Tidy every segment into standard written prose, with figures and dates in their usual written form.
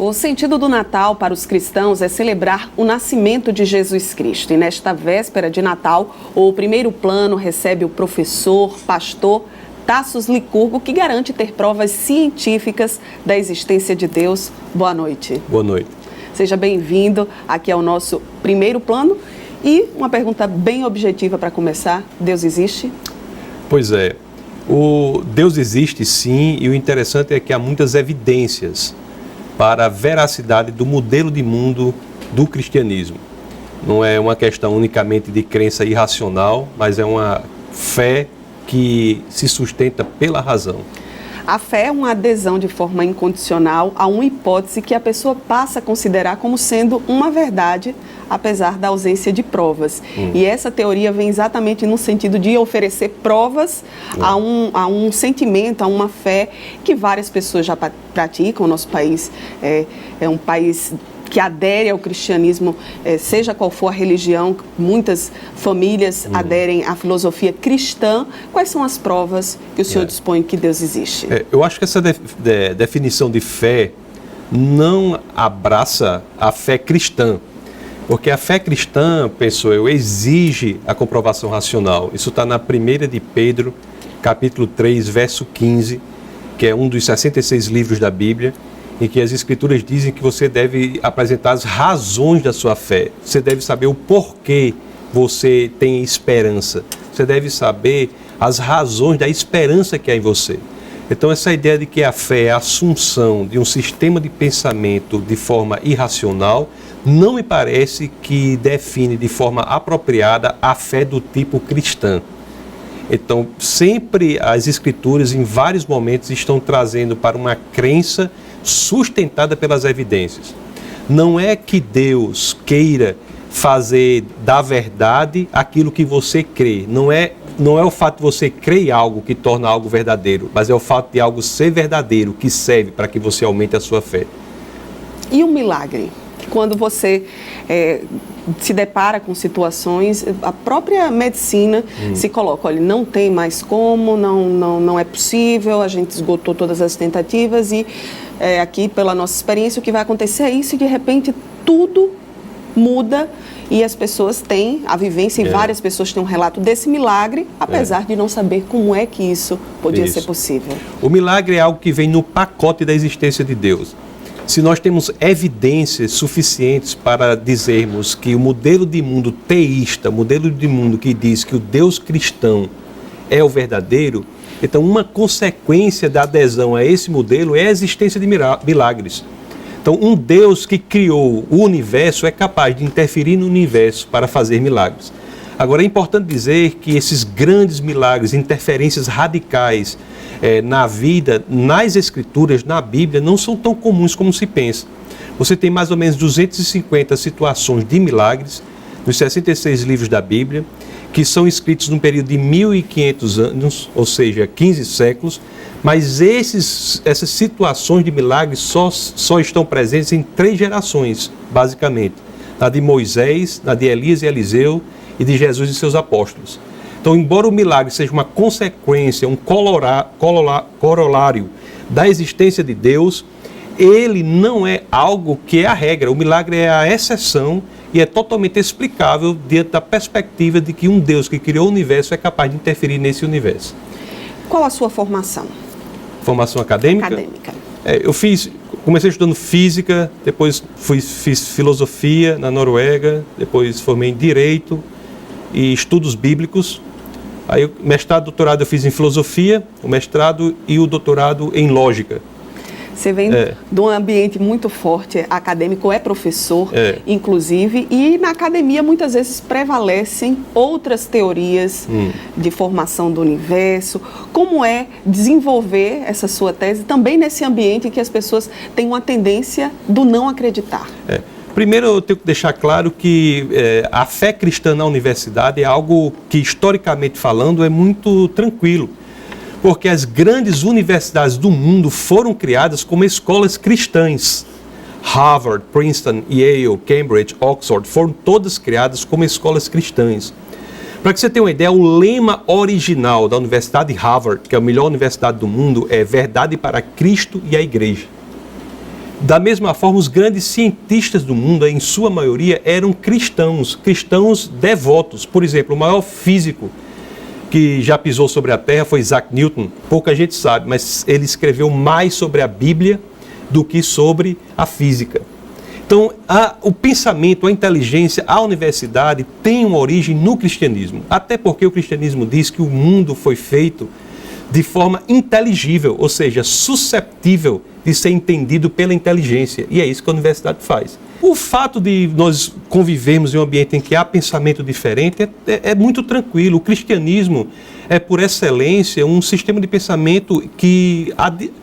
O sentido do Natal para os cristãos é celebrar o nascimento de Jesus Cristo. E nesta véspera de Natal, o primeiro plano recebe o professor, pastor Tassos Licurgo, que garante ter provas científicas da existência de Deus. Boa noite. Boa noite. Seja bem-vindo aqui ao nosso primeiro plano. E uma pergunta bem objetiva para começar: Deus existe? Pois é, o Deus existe sim, e o interessante é que há muitas evidências para a veracidade do modelo de mundo do cristianismo. Não é uma questão unicamente de crença irracional, mas é uma fé que se sustenta pela razão. A fé é uma adesão de forma incondicional a uma hipótese que a pessoa passa a considerar como sendo uma verdade, apesar da ausência de provas. E essa teoria vem exatamente no sentido de oferecer provas a um sentimento, a uma fé que várias pessoas já praticam. O nosso país é um país que adere ao cristianismo, seja qual for a religião. Muitas famílias aderem à filosofia cristã. Quais são as provas que o senhor dispõe que Deus existe? Eu acho que essa definição de fé não abraça a fé cristã, porque a fé cristã, penso eu, exige a comprovação racional. Isso está na 1 de Pedro, capítulo 3, verso 15, que é um dos 66 livros da Bíblia, em que as Escrituras dizem que você deve apresentar as razões da sua fé. Você deve saber o porquê você tem esperança. Você deve saber as razões da esperança que há em você. Então, essa ideia de que a fé é a assunção de um sistema de pensamento de forma irracional, não me parece que define de forma apropriada a fé do tipo cristã. Então, sempre as Escrituras, em vários momentos, estão trazendo para uma crença sustentada pelas evidências. Não é que Deus queira fazer da verdade aquilo que você crê. Não é o fato de você crer em algo que torna algo verdadeiro, mas é o fato de algo ser verdadeiro que serve para que você aumente a sua fé. E o milagre? Quando você se depara com situações, a própria medicina se coloca: olha, não tem mais como, não é possível, a gente esgotou todas as tentativas e aqui, pela nossa experiência, o que vai acontecer é isso, e de repente tudo muda e as pessoas têm a vivência, e várias pessoas têm um relato desse milagre, apesar de não saber como é que isso podia ser possível. O milagre é algo que vem no pacote da existência de Deus. Se nós temos evidências suficientes para dizermos que o modelo de mundo teísta, o modelo de mundo que diz que o Deus cristão é o verdadeiro, então uma consequência da adesão a esse modelo é a existência de milagres. Então, um Deus que criou o universo é capaz de interferir no universo para fazer milagres. Agora, é importante dizer que esses grandes milagres, interferências radicais na vida, nas Escrituras, na Bíblia, não são tão comuns como se pensa. Você tem mais ou menos 250 situações de milagres nos 66 livros da Bíblia, que são escritos num período de 1.500 anos, ou seja, 15 séculos, mas essas situações de milagres só estão presentes em 3 gerações, basicamente. Na de Moisés, na de Elias e Eliseu e de Jesus e seus apóstolos. Então, embora o milagre seja uma consequência, um corolário da existência de Deus, ele não é algo que é a regra. O milagre é a exceção e é totalmente explicável diante da perspectiva de que um Deus que criou o universo é capaz de interferir nesse universo. Qual a sua formação? Formação acadêmica? Acadêmica. Comecei estudando física, depois fiz filosofia na Noruega, depois formei em Direito e Estudos Bíblicos. Aí, mestrado e doutorado eu fiz em filosofia, o mestrado e o doutorado em lógica. Você vem de um ambiente muito forte, acadêmico, é professor, inclusive, e na academia muitas vezes prevalecem outras teorias de formação do universo. Como é desenvolver essa sua tese também nesse ambiente em que as pessoas têm uma tendência do não acreditar? Primeiro, eu tenho que deixar claro que a fé cristã na universidade é algo que, historicamente falando, é muito tranquilo. Porque as grandes universidades do mundo foram criadas como escolas cristãs. Harvard, Princeton, Yale, Cambridge, Oxford foram todas criadas como escolas cristãs. Para que você tenha uma ideia, o lema original da Universidade de Harvard, que é a melhor universidade do mundo, é verdade para Cristo e a Igreja. Da mesma forma, os grandes cientistas do mundo, em sua maioria, eram cristãos devotos. Por exemplo, o maior físico que já pisou sobre a Terra foi Isaac Newton. Pouca gente sabe, mas ele escreveu mais sobre a Bíblia do que sobre a física. Então, o pensamento, a inteligência, a universidade tem uma origem no cristianismo. Até porque o cristianismo diz que o mundo foi feito de forma inteligível, ou seja, susceptível de ser entendido pela inteligência. E é isso que a universidade faz. O fato de nós convivermos em um ambiente em que há pensamento diferente é muito tranquilo. O cristianismo é, por excelência, um sistema de pensamento que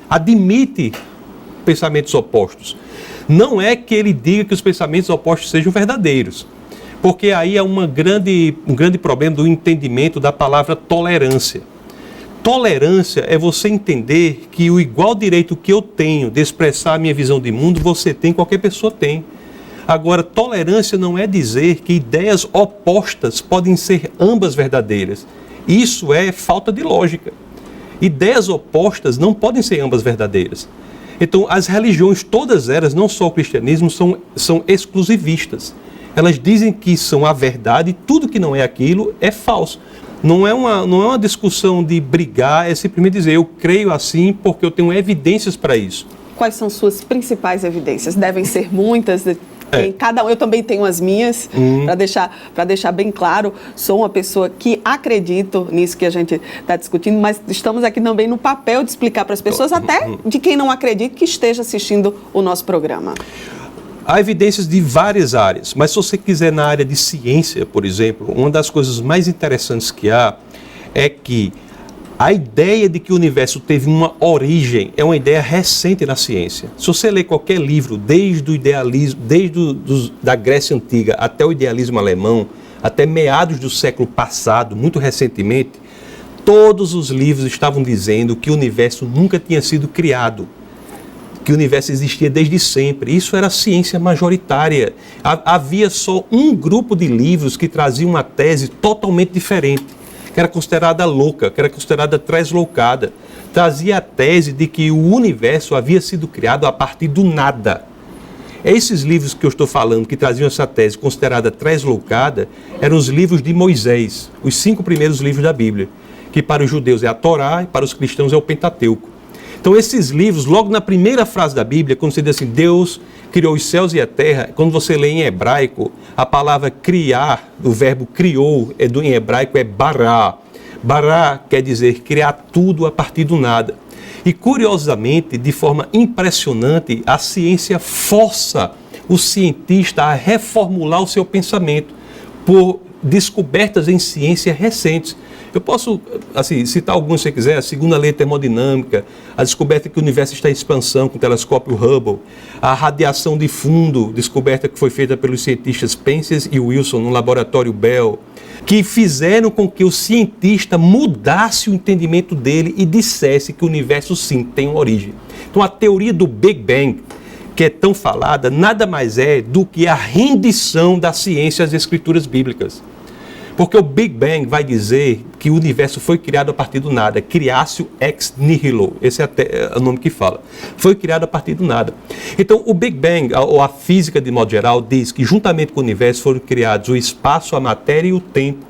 admite pensamentos opostos. Não é que ele diga que os pensamentos opostos sejam verdadeiros, porque aí é um grande problema do entendimento da palavra tolerância. Tolerância é você entender que o igual direito que eu tenho de expressar a minha visão de mundo, você tem, qualquer pessoa tem. Agora, tolerância não é dizer que ideias opostas podem ser ambas verdadeiras. Isso é falta de lógica. Ideias opostas não podem ser ambas verdadeiras. Então, as religiões, todas elas, não só o cristianismo, são exclusivistas. Elas dizem que são a verdade e tudo que não é aquilo é falso. Não é uma discussão de brigar, é simplesmente dizer, eu creio assim porque eu tenho evidências para isso. Quais são suas principais evidências? Devem ser muitas, cada um, eu também tenho as minhas, para deixar bem claro, sou uma pessoa que acredito nisso que a gente está discutindo, mas estamos aqui também no papel de explicar para as pessoas, até de quem não acredita, que esteja assistindo o nosso programa. Há evidências de várias áreas, mas se você quiser na área de ciência, por exemplo, uma das coisas mais interessantes que há é que a ideia de que o universo teve uma origem é uma ideia recente na ciência. Se você ler qualquer livro, desde o idealismo, da Grécia Antiga até o idealismo alemão, até meados do século passado, muito recentemente, todos os livros estavam dizendo que o universo nunca tinha sido criado, que o universo existia desde sempre. Isso era ciência majoritária. Havia só um grupo de livros que traziam uma tese totalmente diferente, que era considerada louca, que era considerada tresloucada. Trazia a tese de que o universo havia sido criado a partir do nada. Esses livros que eu estou falando, que traziam essa tese considerada tresloucada, eram os livros de Moisés, os 5 primeiros livros da Bíblia, que para os judeus é a Torá e para os cristãos é o Pentateuco. Então esses livros, logo na primeira frase da Bíblia, quando você diz assim, Deus criou os céus e a terra, quando você lê em hebraico, a palavra criar, o verbo criou, em hebraico é bará. Bará quer dizer criar tudo a partir do nada. E curiosamente, de forma impressionante, a ciência força o cientista a reformular o seu pensamento por descobertas em ciência recentes. Eu posso citar alguns se você quiser, a segunda lei termodinâmica, a descoberta que o universo está em expansão com o telescópio Hubble, a radiação de fundo, descoberta que foi feita pelos cientistas Penzias e Wilson no laboratório Bell, que fizeram com que o cientista mudasse o entendimento dele e dissesse que o universo sim tem uma origem. Então a teoria do Big Bang, que é tão falada, nada mais é do que a rendição da ciência às escrituras bíblicas. Porque o Big Bang vai dizer que o universo foi criado a partir do nada. Creatio ex nihilo. Esse é o nome que fala. Foi criado a partir do nada. Então, o Big Bang, ou a física de modo geral, diz que juntamente com o universo foram criados o espaço, a matéria e o tempo.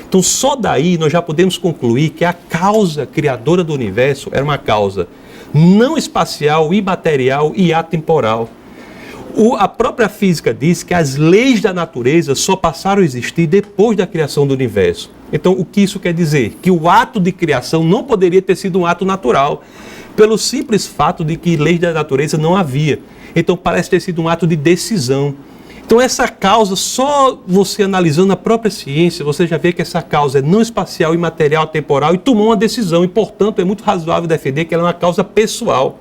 Então, só daí nós já podemos concluir que a causa criadora do universo era uma causa não espacial, imaterial e atemporal. A própria física diz que as leis da natureza só passaram a existir depois da criação do universo. Então, o que isso quer dizer? Que o ato de criação não poderia ter sido um ato natural, pelo simples fato de que leis da natureza não havia. Então, parece ter sido um ato de decisão. Então, essa causa, só você analisando a própria ciência, você já vê que essa causa é não espacial, imaterial, temporal, e tomou uma decisão. E, portanto, é muito razoável defender que ela é uma causa pessoal.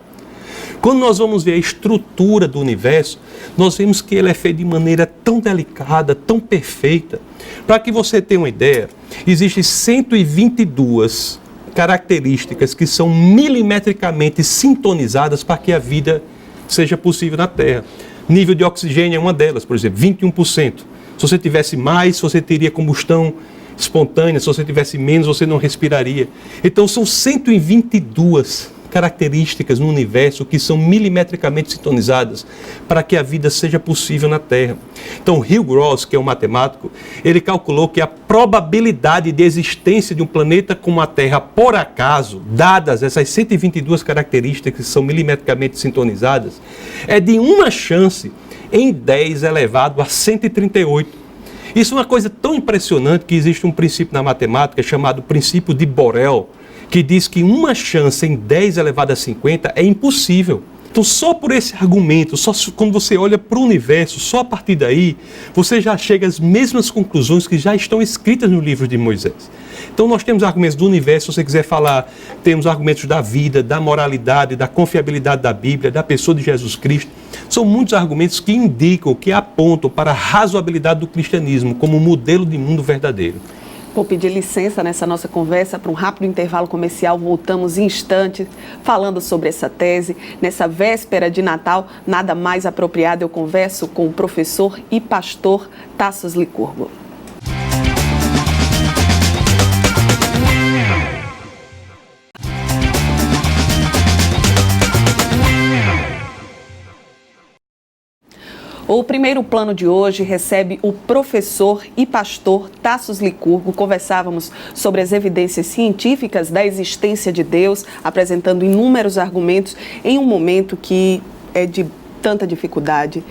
Quando nós vamos ver a estrutura do universo, nós vemos que ele é feito de maneira tão delicada, tão perfeita. Para que você tenha uma ideia, existem 122 características que são milimetricamente sintonizadas para que a vida seja possível na Terra. Nível de oxigênio é uma delas, por exemplo, 21%. Se você tivesse mais, você teria combustão espontânea. Se você tivesse menos, você não respiraria. Então, são 122 características no universo que são milimetricamente sintonizadas para que a vida seja possível na Terra. Então, Hugh Ross, que é um matemático, ele calculou que a probabilidade de existência de um planeta como a Terra, por acaso, dadas essas 122 características que são milimetricamente sintonizadas, é de uma chance em 10 elevado a 138. Isso é uma coisa tão impressionante que existe um princípio na matemática chamado princípio de Borel, que diz que uma chance em 10 elevado a 50 é impossível. Então, só por esse argumento, só quando você olha para o universo, só a partir daí, você já chega às mesmas conclusões que já estão escritas no livro de Moisés. Então, nós temos argumentos do universo, se você quiser falar, temos argumentos da vida, da moralidade, da confiabilidade da Bíblia, da pessoa de Jesus Cristo. São muitos argumentos que indicam, que apontam para a razoabilidade do cristianismo como modelo de mundo verdadeiro. Vou pedir licença nessa nossa conversa para um rápido intervalo comercial. Voltamos em instantes falando sobre essa tese. Nessa véspera de Natal, nada mais apropriado, eu converso com o professor e pastor Tassos Licurgo. O primeiro plano de hoje recebe o professor e pastor Tassos Licurgo. Conversávamos sobre as evidências científicas da existência de Deus, apresentando inúmeros argumentos em um momento que é de tanta dificuldade,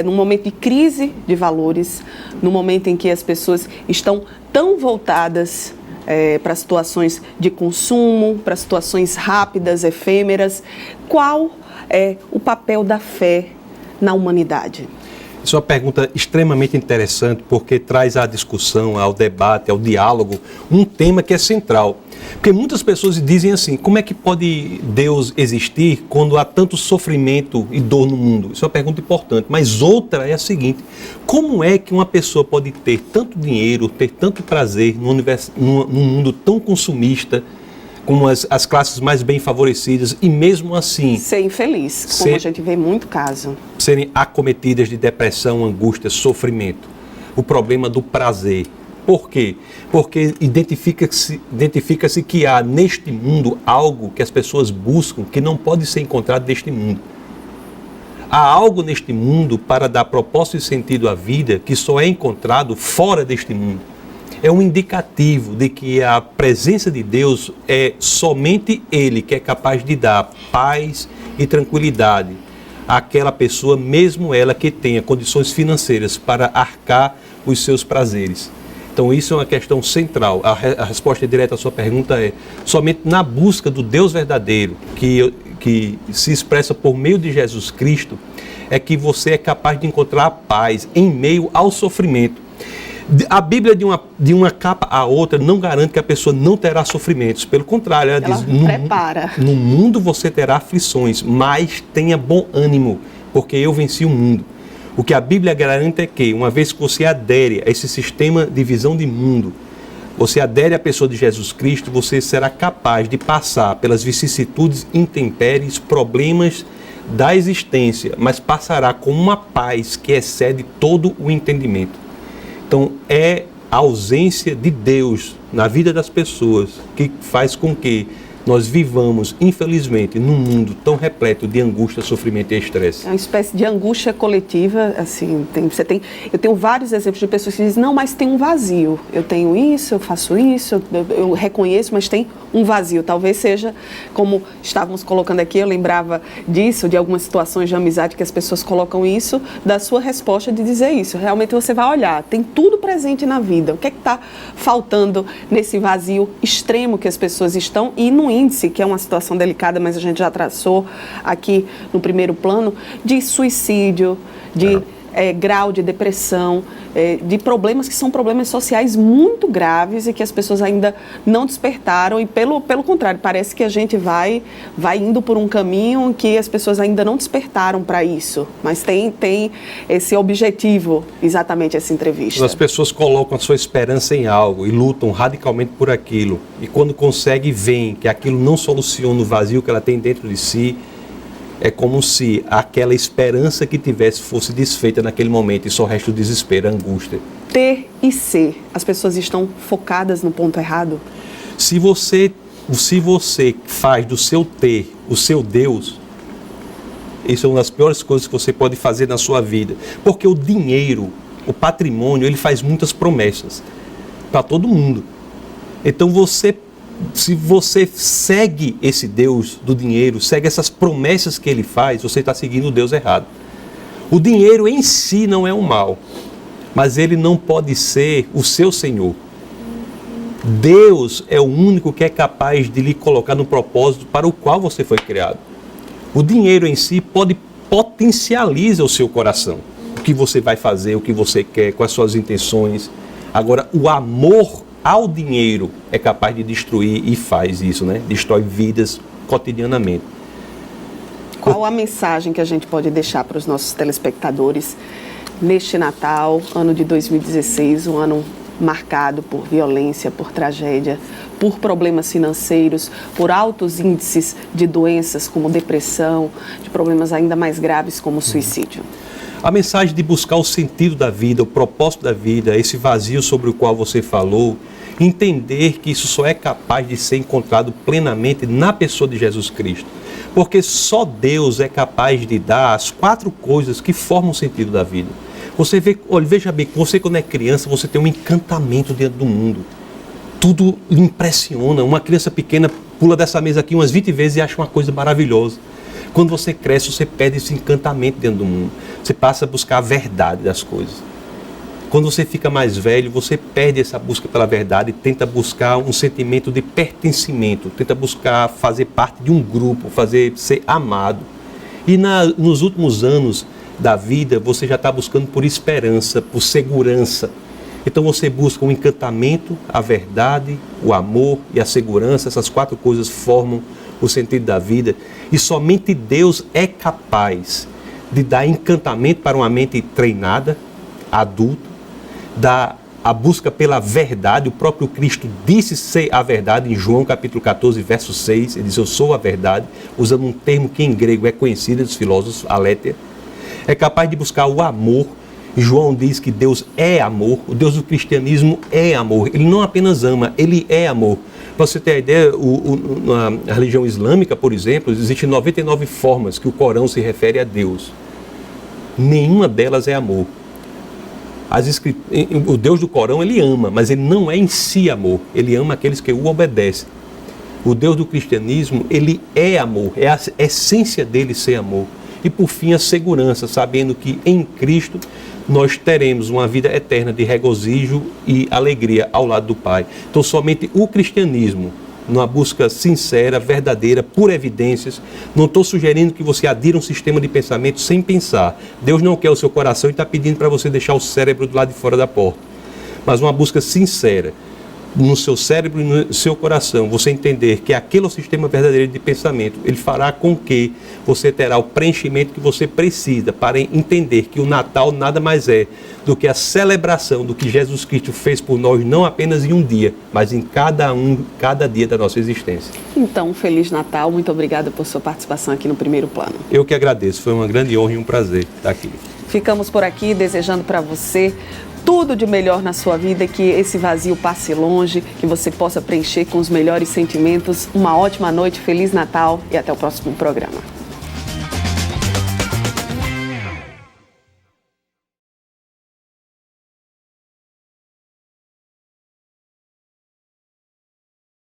num momento de crise de valores, num momento em que as pessoas estão tão voltadas para situações de consumo, para situações rápidas, efêmeras. Qual é o papel da fé na humanidade? Isso é uma pergunta extremamente interessante, porque traz à discussão, ao debate, ao diálogo, um tema que é central. Porque muitas pessoas dizem assim, como é que pode Deus existir quando há tanto sofrimento e dor no mundo? Isso é uma pergunta importante. Mas outra é a seguinte, como é que uma pessoa pode ter tanto dinheiro, ter tanto prazer num mundo tão consumista, como as classes mais bem favorecidas, e mesmo assim ser infeliz, como a gente vê muito caso. Serem acometidas de depressão, angústia, sofrimento. O problema do prazer. Por quê? Porque identifica-se que há neste mundo algo que as pessoas buscam que não pode ser encontrado neste mundo. Há algo neste mundo para dar propósito e sentido à vida que só é encontrado fora deste mundo. É um indicativo de que a presença de Deus é somente Ele que é capaz de dar paz e tranquilidade àquela pessoa, mesmo ela que tenha condições financeiras para arcar os seus prazeres. Então isso é uma questão central. A resposta direta à sua pergunta é somente na busca do Deus verdadeiro, que se expressa por meio de Jesus Cristo, é que você é capaz de encontrar a paz em meio ao sofrimento. A Bíblia, de uma capa a outra, não garante que a pessoa não terá sofrimentos. Pelo contrário, ela diz, no mundo você terá aflições, mas tenha bom ânimo, porque eu venci o mundo. O que a Bíblia garante é que, uma vez que você adere a esse sistema de visão de mundo, você adere à pessoa de Jesus Cristo, você será capaz de passar pelas vicissitudes, intempéries, problemas da existência, mas passará com uma paz que excede todo o entendimento. Então, é a ausência de Deus na vida das pessoas que faz com que nós vivamos, infelizmente, num mundo tão repleto de angústia, sofrimento e estresse. É uma espécie de angústia coletiva, assim, eu tenho vários exemplos de pessoas que dizem, não, mas tem um vazio, eu tenho isso, eu faço isso, eu reconheço, mas tem um vazio. Talvez seja, como estávamos colocando aqui, eu lembrava disso, de algumas situações de amizade que as pessoas colocam isso, da sua resposta de dizer isso. Realmente você vai olhar, tem tudo presente na vida, o que é que está faltando nesse vazio extremo que as pessoas estão, e no índice, que é uma situação delicada, mas a gente já traçou aqui no primeiro plano, de suicídio, de grau de depressão, de problemas que são problemas sociais muito graves e que as pessoas ainda não despertaram, e pelo contrário, parece que a gente vai indo por um caminho que as pessoas ainda não despertaram para isso, mas tem esse objetivo, exatamente essa entrevista. As pessoas colocam a sua esperança em algo e lutam radicalmente por aquilo, e quando conseguem, veem que aquilo não soluciona o vazio que ela tem dentro de si. É como se aquela esperança que tivesse fosse desfeita naquele momento e só resta o desespero, a angústia. Ter e ser. As pessoas estão focadas no ponto errado? Se você se você faz do seu ter o seu Deus, isso é uma das piores coisas que você pode fazer na sua vida. Porque o dinheiro, o patrimônio, ele faz muitas promessas para todo mundo. Então se você segue esse Deus do dinheiro, segue essas promessas que ele faz, você está seguindo o Deus errado. O dinheiro em si não é um mal, mas ele não pode ser o seu Senhor. Deus é o único que é capaz de lhe colocar no propósito para o qual você foi criado. O dinheiro em si potencializa o seu coração. O que você vai fazer, o que você quer, quais suas intenções. Agora, o amor ao dinheiro é capaz de destruir e faz isso, né? Destrói vidas cotidianamente. Qual a mensagem que a gente pode deixar para os nossos telespectadores neste Natal, ano de 2016, um ano marcado por violência, por tragédia, por problemas financeiros, por altos índices de doenças como depressão, de problemas ainda mais graves como suicídio? A mensagem de buscar o sentido da vida, o propósito da vida, esse vazio sobre o qual você falou, entender que isso só é capaz de ser encontrado plenamente na pessoa de Jesus Cristo. Porque só Deus é capaz de dar as 4 coisas que formam o sentido da vida. Você vê, olha, veja bem, você quando é criança, você tem um encantamento dentro do mundo. Tudo lhe impressiona. Uma criança pequena pula dessa mesa aqui umas 20 vezes e acha uma coisa maravilhosa. Quando você cresce, você perde esse encantamento dentro do mundo. Você passa a buscar a verdade das coisas. Quando você fica mais velho, você perde essa busca pela verdade e tenta buscar um sentimento de pertencimento, tenta buscar fazer parte de um grupo, ser amado. E nos últimos anos da vida, você já está buscando por esperança, por segurança. Então você busca o encantamento, a verdade, o amor e a segurança. Essas 4 coisas formam o sentido da vida. E somente Deus é capaz de dar encantamento para uma mente treinada, adulta, dar a busca pela verdade. O próprio Cristo disse ser a verdade em João capítulo 14, verso 6. Ele diz, eu sou a verdade, usando um termo que em grego é conhecido dos filósofos, aletheia. É capaz de buscar o amor. João diz que Deus é amor. O Deus do cristianismo é amor. Ele não apenas ama, ele é amor. Para você ter a ideia, na religião islâmica, por exemplo, existem 99 formas que o Corão se refere a Deus. Nenhuma delas é amor. O Deus do Corão, ele ama, mas ele não é em si amor. Ele ama aqueles que o obedecem. O Deus do cristianismo, ele é amor. É a essência dele ser amor. E por fim, a segurança, sabendo que em Cristo nós teremos uma vida eterna de regozijo e alegria ao lado do Pai. Então, somente o cristianismo, numa busca sincera, verdadeira, por evidências. Não estou sugerindo que você adira um sistema de pensamento sem pensar. Deus não quer o seu coração e está pedindo para você deixar o cérebro do lado de fora da porta. Mas uma busca sincera, no seu cérebro e no seu coração, você entender que aquele é o sistema verdadeiro de pensamento, ele fará com que você terá o preenchimento que você precisa para entender que o Natal nada mais é do que a celebração do que Jesus Cristo fez por nós, não apenas em um dia, mas em cada dia da nossa existência. Então, Feliz Natal, muito obrigada por sua participação aqui no Primeiro Plano. Eu que agradeço, foi uma grande honra e um prazer estar aqui. Ficamos por aqui desejando para você tudo de melhor na sua vida, que esse vazio passe longe, que você possa preencher com os melhores sentimentos. Uma ótima noite, Feliz Natal e até o próximo programa.